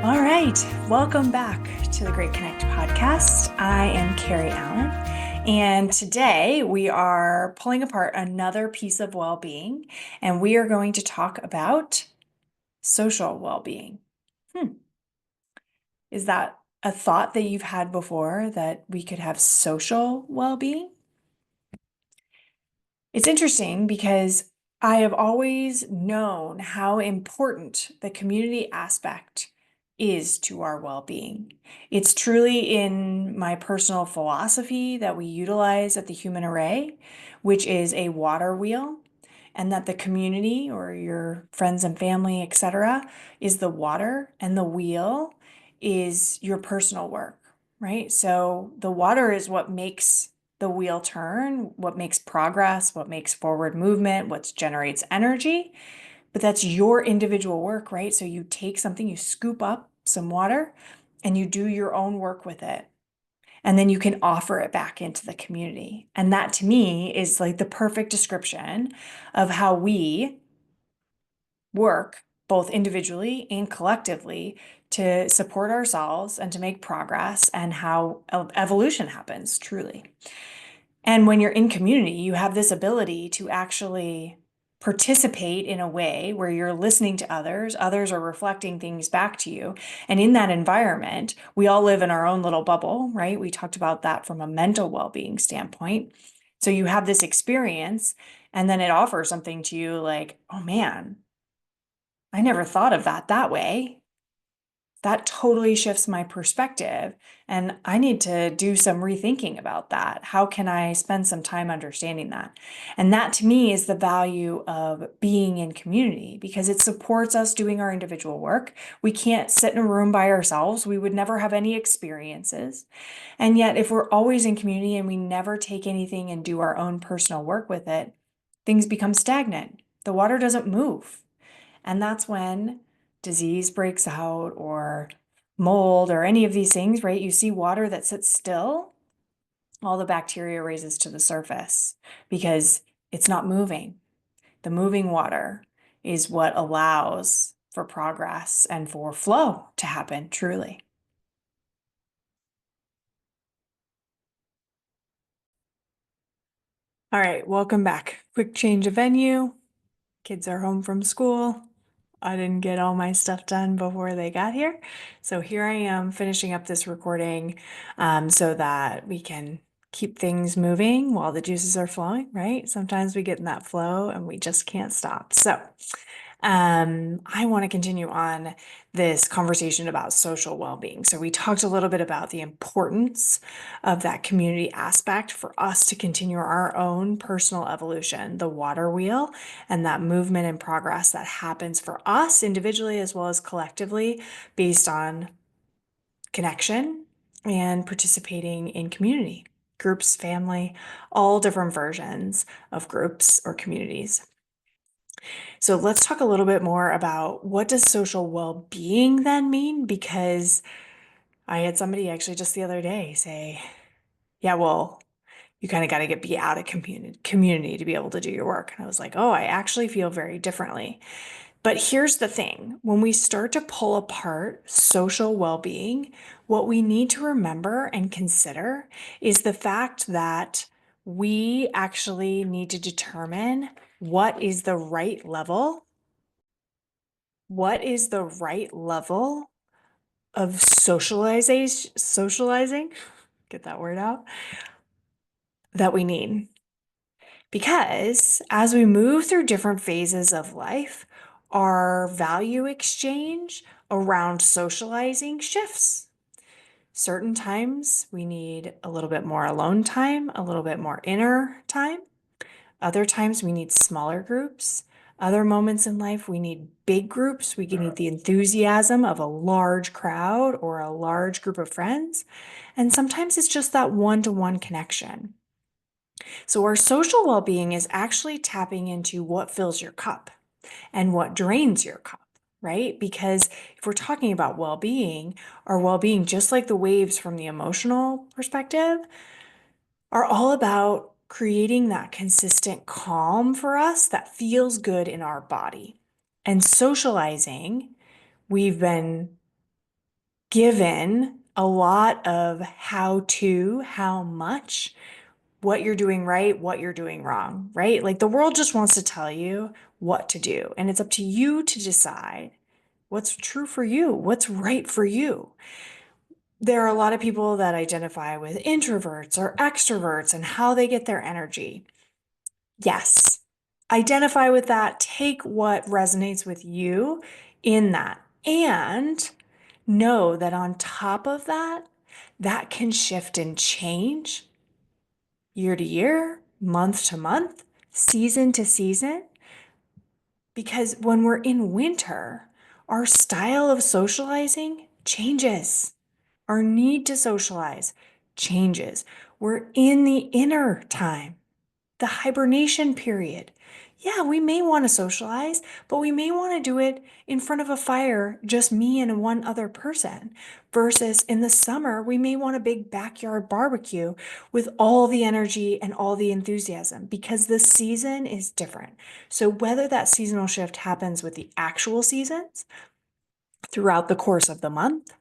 All right, welcome back to the Great Connect podcast. I am Carrie Allen, and today we are pulling apart another piece of well-being, and we are going to talk about social well-being. Is that a thought that you've had before, that we could have social well-being? It's interesting because I have always known how important the community aspect is to our well-being. It's truly in my personal philosophy that we utilize at the Human Array, which is a water wheel, and that the community or your friends and family, etc., is the water, and the wheel is your personal work, right? So the water is what makes the wheel turn, what makes progress, what makes forward movement, what generates energy. But that's your individual work, right? So you take something, you scoop up some water, and you do your own work with it. And then you can offer it back into the community. And that to me is like the perfect description of how we work both individually and collectively to support ourselves and to make progress, and how evolution happens truly. And when you're in community, you have this ability to actually participate in a way where you're listening to others are reflecting things back to you. And in that environment, we all live in our own little bubble, right? We talked about that from a mental well-being standpoint. So you have this experience, and then it offers something to you like, oh man, I never thought of that way. That totally shifts my perspective. And I need to do some rethinking about that. How can I spend some time understanding that? And that to me is the value of being in community, because it supports us doing our individual work. We can't sit in a room by ourselves. We would never have any experiences. And yet, if we're always in community and we never take anything and do our own personal work with it, things become stagnant. The water doesn't move. And that's when disease breaks out, or mold, or any of these things, right? You see water that sits still, all the bacteria raises to the surface because it's not moving. The moving water is what allows for progress and for flow to happen truly. All right, welcome back. Quick change of venue. Kids are home from school. I didn't get all my stuff done before they got here. So here I am finishing up this recording so that we can keep things moving while the juices are flowing, right? Sometimes we get in that flow and we just can't stop. So I want to continue on this conversation about social well-being. So we talked a little bit about the importance of that community aspect for us to continue our own personal evolution, the water wheel, and that movement and progress that happens for us individually as well as collectively based on connection and participating in community, groups, family, all different versions of groups or communities. So let's talk a little bit more about what does social well-being then mean? Because I had somebody actually just the other day say, yeah, well, you kind of got to be out of community to be able to do your work. And I was like, oh, I actually feel very differently. But here's the thing, when we start to pull apart social well-being, what we need to remember and consider is the fact that we actually need to determine what is the right level of socializing, get that word out, that we need. Because as we move through different phases of life, our value exchange around socializing shifts. Certain times we need a little bit more alone time, a little bit more inner time. Other times we need smaller groups. Other moments in life, we need big groups. We can need the enthusiasm of a large crowd or a large group of friends. And sometimes it's just that one-to-one connection. So our social well-being is actually tapping into what fills your cup and what drains your cup, right? Because if we're talking about well-being, our well-being, just like the waves from the emotional perspective, are all about creating that consistent calm for us that feels good in our body. And socializing, we've been given a lot of how to, how much, what you're doing right, what you're doing wrong, right? Like the world just wants to tell you what to do. And it's up to you to decide what's true for you, what's right for you. There are a lot of people that identify with introverts or extroverts and how they get their energy. Yes, identify with that. Take what resonates with you in that. And know that on top of that, that can shift and change year to year, month to month, season to season. Because when we're in winter, our style of socializing changes. Our need to socialize changes. We're in the inner time, the hibernation period. Yeah, we may want to socialize, but we may want to do it in front of a fire, just me and one other person. Versus in the summer, we may want a big backyard barbecue with all the energy and all the enthusiasm because the season is different. So, whether that seasonal shift happens with the actual seasons throughout the course of the month,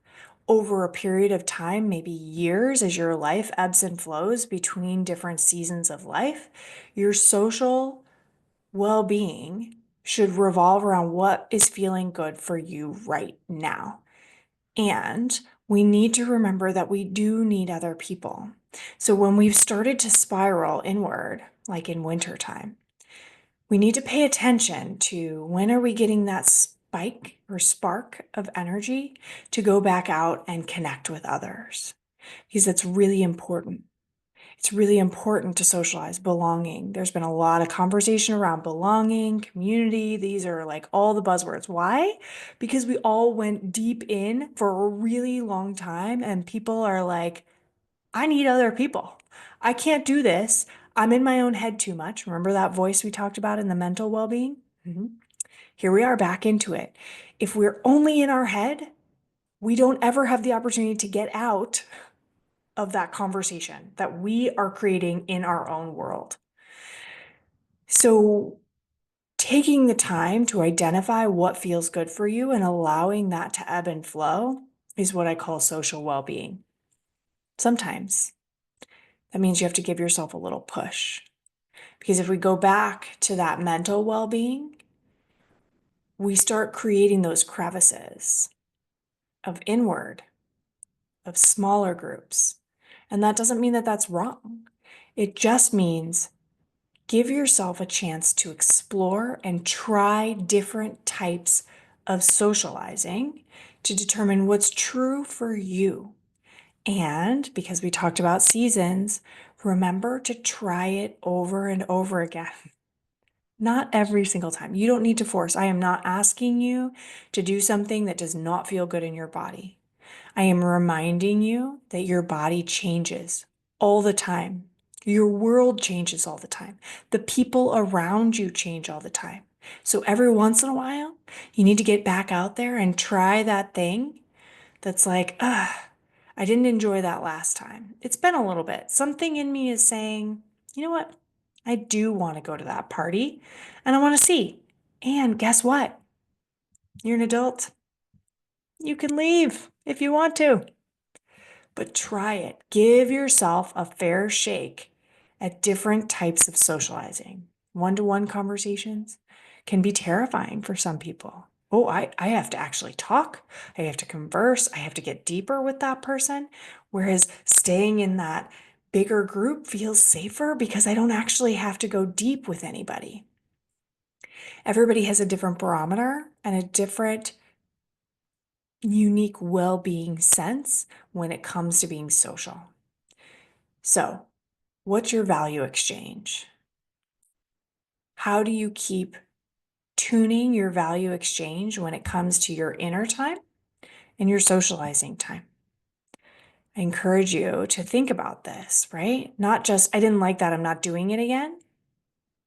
over a period of time, maybe years, as your life ebbs and flows between different seasons of life, your social well-being should revolve around what is feeling good for you right now. And we need to remember that we do need other people. So when we've started to spiral inward, like in wintertime, we need to pay attention to when are we getting that spike or spark of energy to go back out and connect with others, because that's really important. It's really important to socialize, belonging. There's been a lot of conversation around belonging, community. These are like all the buzzwords. Why? Because we all went deep in for a really long time, and people are like, I need other people. I can't do this. I'm in my own head too much. Remember that voice we talked about in the mental well-being? Here we are back into it. If we're only in our head, we don't ever have the opportunity to get out of that conversation that we are creating in our own world. So, taking the time to identify what feels good for you and allowing that to ebb and flow is what I call social well-being. Sometimes that means you have to give yourself a little push. Because if we go back to that mental well-being, we start creating those crevices of inward, of smaller groups. And that doesn't mean that that's wrong. It just means give yourself a chance to explore and try different types of socializing to determine what's true for you. And because we talked about seasons, remember to try it over and over again. Not every single time. You don't need to force. I am not asking you to do something that does not feel good in your body. I am reminding you that your body changes all the time. Your world changes all the time. The people around you change all the time. So every once in a while, you need to get back out there and try that thing that's like, I didn't enjoy that last time. It's been a little bit. Something in me is saying, you know what? I do want to go to that party and I want to see. And guess what? You're an adult. You can leave if you want to, but try it. Give yourself a fair shake at different types of socializing. One-to-one conversations can be terrifying for some people. Oh, I have to actually talk. I have to converse. I have to get deeper with that person. Whereas staying in that bigger group feels safer because I don't actually have to go deep with anybody. Everybody has a different barometer and a different unique well-being sense when it comes to being social. So, what's your value exchange? How do you keep tuning your value exchange when it comes to your inner time and your socializing time? I encourage you to think about this, right? Not just, I didn't like that, I'm not doing it again.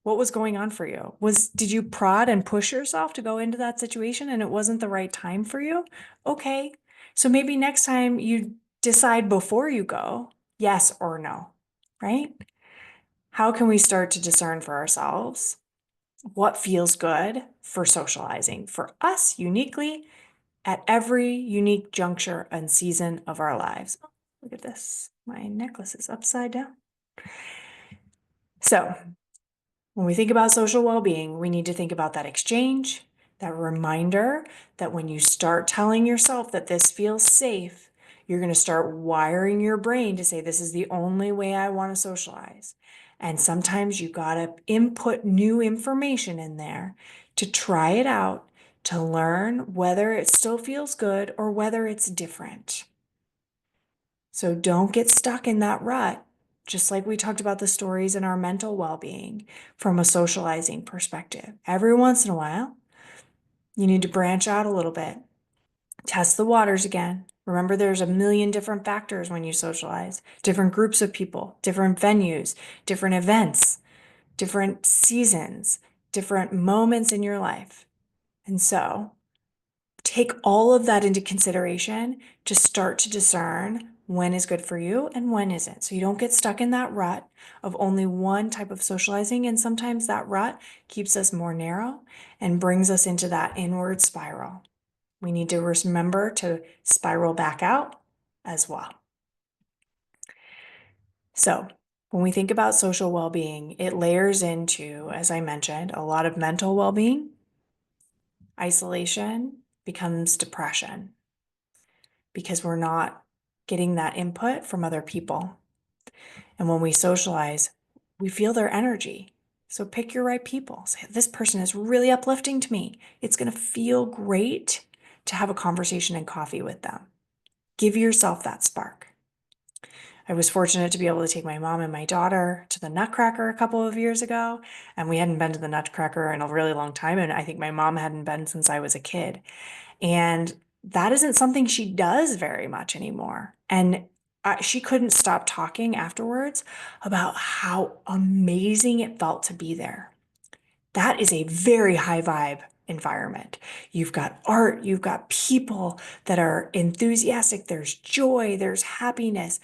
What was going on for you? Did you prod and push yourself to go into that situation and it wasn't the right time for you? Okay. So maybe next time you decide before you go, yes or no, right? How can we start to discern for ourselves what feels good for socializing for us uniquely at every unique juncture and season of our lives. Oh, look at this. My necklace is upside down. So when we think about social well-being, we need to think about that exchange, that reminder that when you start telling yourself that this feels safe, you're going to start wiring your brain to say, this is the only way I want to socialize. And sometimes you got to input new information in there to try it out, to learn whether it still feels good or whether it's different. So don't get stuck in that rut, just like we talked about the stories in our mental well-being from a socializing perspective. Every once in a while, you need to branch out a little bit, test the waters again. Remember, there's a million different factors when you socialize, different groups of people, different venues, different events, different seasons, different moments in your life. And so take all of that into consideration to start to discern when is good for you and when isn't. So you don't get stuck in that rut of only one type of socializing. And sometimes that rut keeps us more narrow and brings us into that inward spiral. We need to remember to spiral back out as well. So when we think about social well-being, it layers into, as I mentioned, a lot of mental well-being. Isolation becomes depression, because we're not getting that input from other people. And when we socialize, we feel their energy. So pick your right people. Say, this person is really uplifting to me. It's going to feel great to have a conversation and coffee with them. Give yourself that spark. I was fortunate to be able to take my mom and my daughter to the Nutcracker a couple of years ago, and we hadn't been to the Nutcracker in a really long time, and I think my mom hadn't been since I was a kid. And that isn't something she does very much anymore. And she couldn't stop talking afterwards about how amazing it felt to be there. That is a very high vibe environment. You've got art, you've got people that are enthusiastic, there's joy, there's happiness,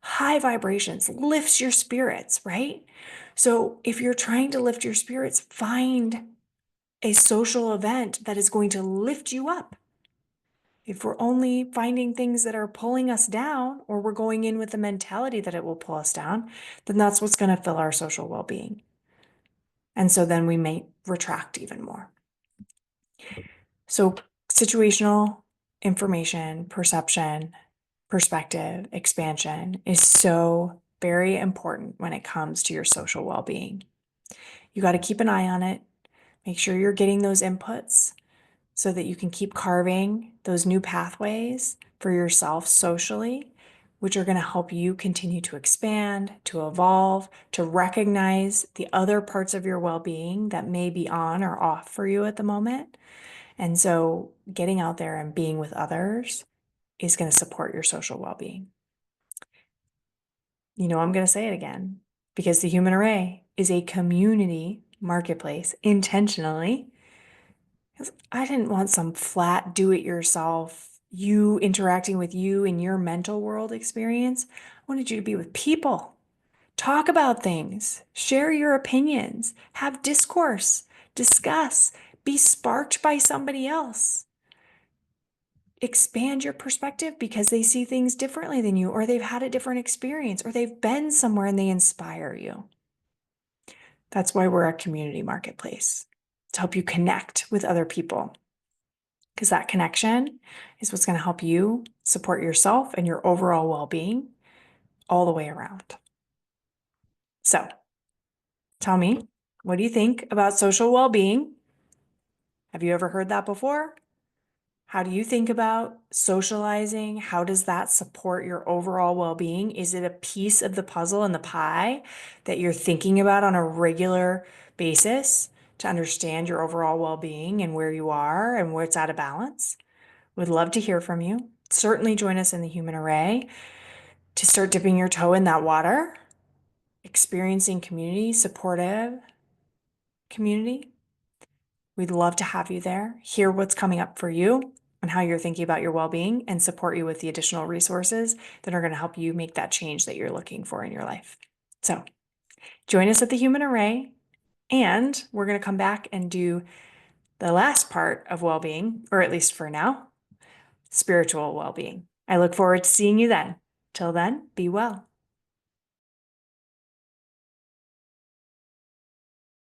high vibrations, lifts your spirits, right? So if you're trying to lift your spirits, find a social event that is going to lift you up. If we're only finding things that are pulling us down, or we're going in with the mentality that it will pull us down, then that's what's going to fill our social well-being. And so then we may retract even more. So situational information, perception, perspective, expansion is so very important when it comes to your social well-being. You got to keep an eye on it. Make sure you're getting those inputs so that you can keep carving those new pathways for yourself socially, which are going to help you continue to expand, to evolve, to recognize the other parts of your well-being that may be on or off for you at the moment. And so getting out there and being with others is going to support your social well-being. You know, I'm going to say it again, because the Human Array is a community marketplace intentionally. I didn't want some flat do-it-yourself, you interacting with you in your mental world experience. I wanted you to be with people. Talk about things, share your opinions, have discourse, discuss, be sparked by somebody else. Expand your perspective because they see things differently than you, or they've had a different experience, or they've been somewhere and they inspire you. That's why we're a community marketplace, to help you connect with other people, because that connection is what's going to help you support yourself and your overall well-being all the way around. So tell me, what do you think about social well-being? Have you ever heard that before? How do you think about socializing? How does that support your overall well-being? Is it a piece of the puzzle and the pie that you're thinking about on a regular basis to understand your overall well-being and where you are and where it's out of balance? Would love to hear from you. Certainly join us in the Human Array to start dipping your toe in that water, experiencing community, supportive community. We'd love to have you there, hear what's coming up for you and how you're thinking about your well-being, and support you with the additional resources that are going to help you make that change that you're looking for in your life. So join us at the Human Array, and we're going to come back and do the last part of well-being, or at least for now, spiritual well being. I look forward to seeing you then. Till then, be well.